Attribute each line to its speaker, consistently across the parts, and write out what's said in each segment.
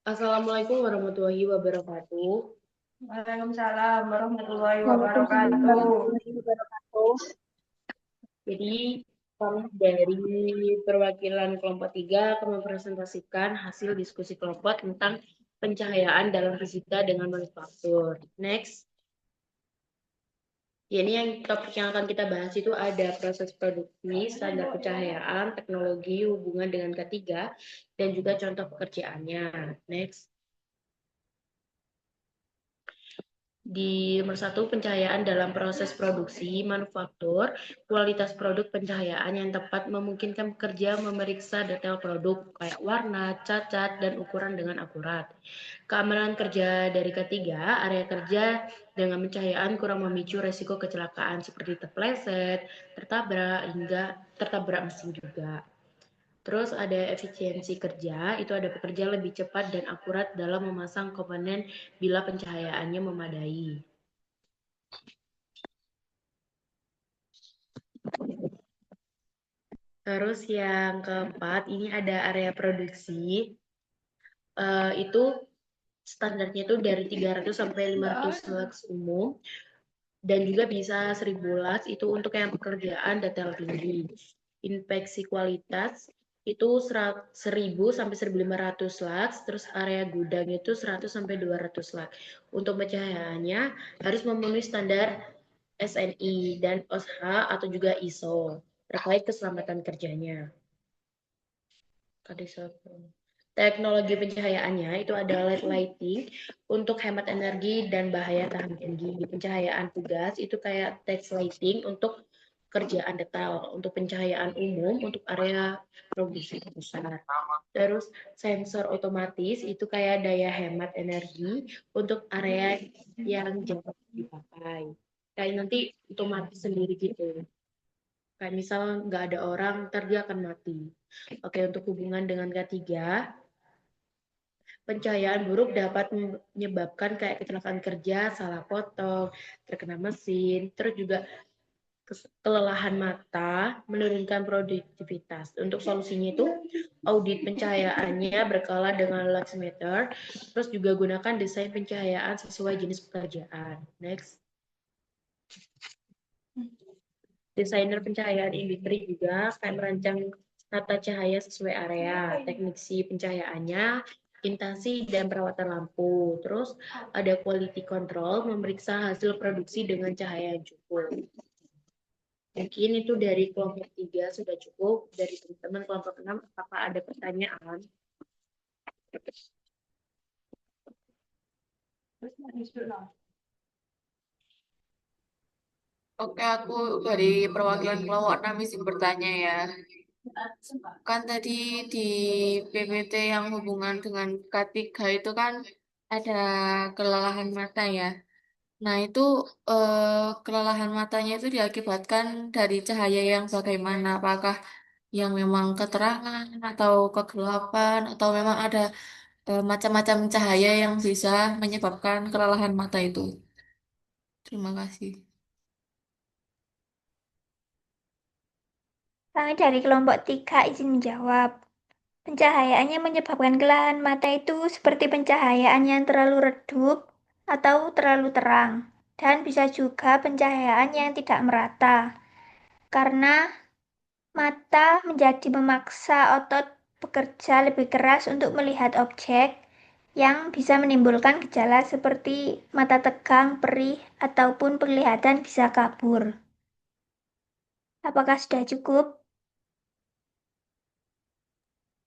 Speaker 1: Assalamualaikum warahmatullahi wabarakatuh.
Speaker 2: Waalaikumsalam warahmatullahi
Speaker 3: Waalaikumsalam
Speaker 2: wabarakatuh.
Speaker 3: warahmatullahi wabarakatuh.
Speaker 1: Jadi kami dari perwakilan kelompok 3 akan mempresentasikan hasil diskusi kelompok tentang pencahayaan dalam fisika dengan manufaktur. Next. Ya, ini yang topik yang akan kita bahas itu ada proses produksi, standar pencahayaan, teknologi, hubungan dengan ketiga, dan juga contoh pekerjaannya. Next. Di nomor 1, pencahayaan dalam proses produksi, manufaktur, kualitas produk pencahayaan yang tepat memungkinkan pekerja memeriksa detail produk, kayak warna, cacat, dan ukuran dengan akurat. Keamanan kerja dari ketiga, area kerja dengan pencahayaan kurang memicu resiko kecelakaan seperti terpleset, tertabrak, hingga tertabrak mesin juga. Terus ada efisiensi kerja, itu ada pekerja lebih cepat dan akurat dalam memasang komponen bila pencahayaannya memadai. Terus yang keempat, ini ada area produksi. Itu standarnya itu dari 300 sampai 500 lux umum. Dan juga bisa 1000 lux, itu untuk yang pekerjaan detail tinggi. Inspeksi kualitas, itu 1000 sampai 1500 lux, terus area gudang itu 100 sampai 200 lux. Untuk pencahayaannya harus memenuhi standar SNI dan OSHA atau juga ISO terkait keselamatan kerjanya. Teknologi pencahayaannya itu ada LED lighting untuk hemat energi dan bahaya tahan tinggi. Pencahayaan tugas itu kayak text lighting untuk kerjaan detail, untuk pencahayaan umum untuk area produksi besar. Terus sensor otomatis itu kayak daya hemat energi untuk area yang jarang dipakai. Kayak nanti otomatis sendiri gitu. Kayak misal nggak ada orang, ntar dia akan mati. Oke, untuk hubungan dengan ketiga, pencahayaan buruk dapat menyebabkan kayak kecelakaan kerja, salah potong, terkena mesin, terus juga kelelahan mata, menurunkan produktivitas. Untuk solusinya itu audit pencahayaannya berkala dengan lux meter, terus juga gunakan desain pencahayaan sesuai jenis pekerjaan. Next. Desainer pencahayaan industri juga akan merancang tata cahaya sesuai area, teknik pencahayaannya, intensasi dan perawatan lampu. Terus ada quality control, memeriksa hasil produksi dengan cahaya yang cukup. Mungkin itu dari kelompok 3 sudah cukup. Dari teman-teman kelompok 6, apakah ada pertanyaan?
Speaker 4: Oke, aku dari perwakilan kelompok 6 izin bertanya ya. Kan tadi di PPT yang hubungan dengan K3 itu kan ada kelelahan mata ya. Nah, itu kelelahan matanya itu diakibatkan dari cahaya yang bagaimana? Apakah yang memang keterangan atau kegelapan atau memang ada macam-macam cahaya yang bisa menyebabkan kelelahan mata itu? Terima kasih.
Speaker 3: Kami dari kelompok 3 izin menjawab. Pencahayaannya menyebabkan kelelahan mata itu seperti pencahayaan yang terlalu redup atau terlalu terang. Dan bisa juga pencahayaan yang tidak merata. Karena mata menjadi memaksa otot bekerja lebih keras untuk melihat objek yang bisa menimbulkan gejala seperti mata tegang, perih, ataupun penglihatan bisa kabur. Apakah sudah cukup?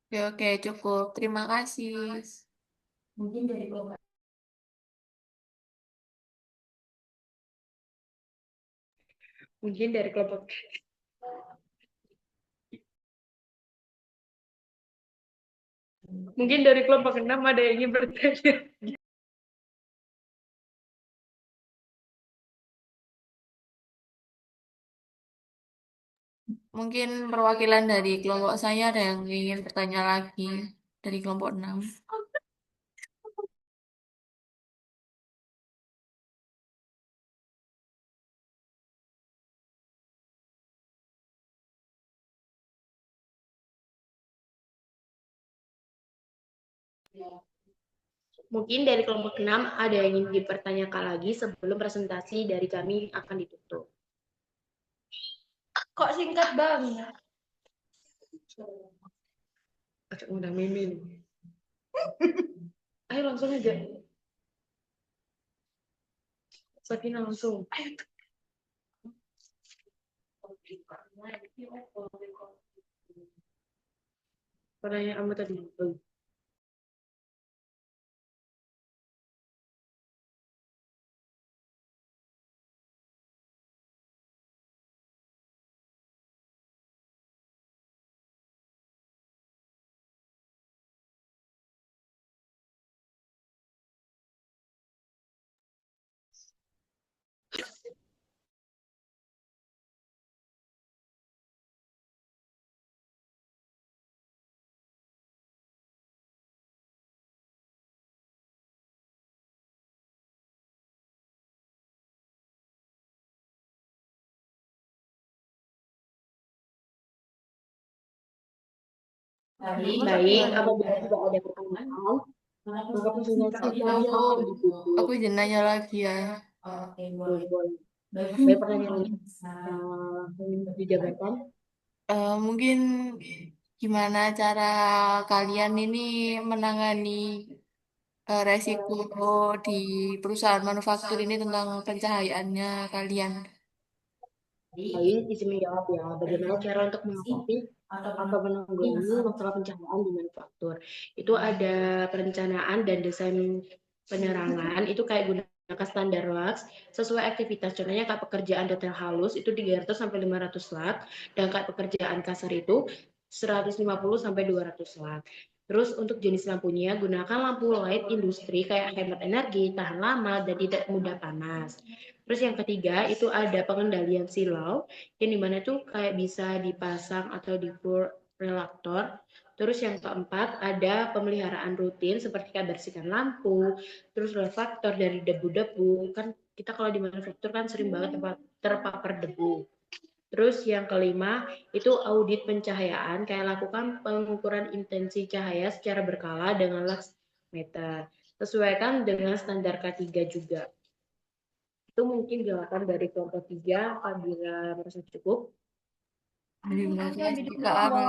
Speaker 4: Oke, oke, cukup. Terima kasih.
Speaker 1: Mungkin dari kelompok Mungkin dari kelompok Mungkin dari kelompok 6 ada yang ingin bertanya.
Speaker 4: Mungkin perwakilan dari kelompok saya ada yang ingin bertanya lagi dari kelompok 6.
Speaker 1: Mungkin dari kelompok 6 ada yang ingin dipertanyakan lagi sebelum presentasi dari kami akan ditutup.
Speaker 2: Kok singkat banget?
Speaker 1: Acak udah mimin. Ayo langsung aja. Sakina langsung. Pertanyaan kamu tadi. Baik, apabila tidak ada pertanyaan, maka presentasi kami akan ditutup.
Speaker 4: Aku izin nanya lagi ya.
Speaker 1: Boleh. Baik, pertanyaan yang dijabarkan.
Speaker 4: Mungkin gimana cara kalian ini menangani resiko di perusahaan manufaktur ini tentang pencahayaannya kalian?
Speaker 1: Baik, izin menjawab ya. Bagaimana cara untuk mengatasi atau menanggulangi masalah pencahayaan di manufaktur? Itu ada perencanaan dan desain penerangan. Itu kayak gunakan standar lux sesuai aktivitas. Contohnya kayak pekerjaan detail halus itu 300 sampai 500 watt dan kayak pekerjaan kasar itu 150 sampai 200 watt. Terus untuk jenis lampunya gunakan lampu light industri kayak hemat energi, tahan lama dan tidak mudah panas. Terus yang ketiga itu ada pengendalian silau yang dimana tuh kayak bisa dipasang atau di relaktor. Terus yang keempat ada pemeliharaan rutin seperti kayak bersihkan lampu, terus reflektor dari debu-debu. Kan kita kalau di manufaktur kan sering banget terpapar debu. Terus yang kelima itu audit pencahayaan, kayak lakukan pengukuran intensi cahaya secara berkala dengan lux meter. Sesuaikan dengan standar K3 juga. Itu mungkin jawaban dari kelompok 3 apabila merasa cukup.
Speaker 4: Terima kasih Kak Ara.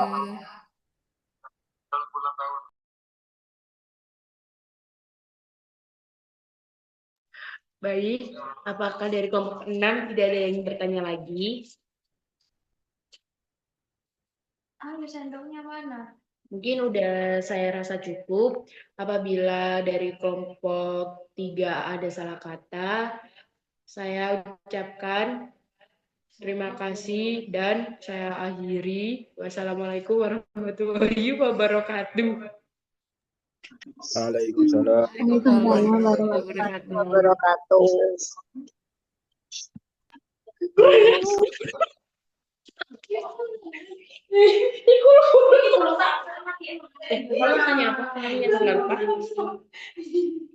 Speaker 1: Baik, apakah dari kelompok 6 tidak ada yang bertanya lagi?
Speaker 2: Sendoknya mana?
Speaker 1: Mungkin udah saya rasa cukup. Apabila dari kelompok 3 ada salah kata, saya ucapkan terima kasih dan saya akhiri. Wassalamualaikum warahmatullahi wabarakatuh.
Speaker 5: Waalaikumsalam
Speaker 4: Waalaikumsalam
Speaker 1: Wabarakatuh.
Speaker 5: wabarakatuh.
Speaker 1: Tanya apa? Tanya tanggal apa?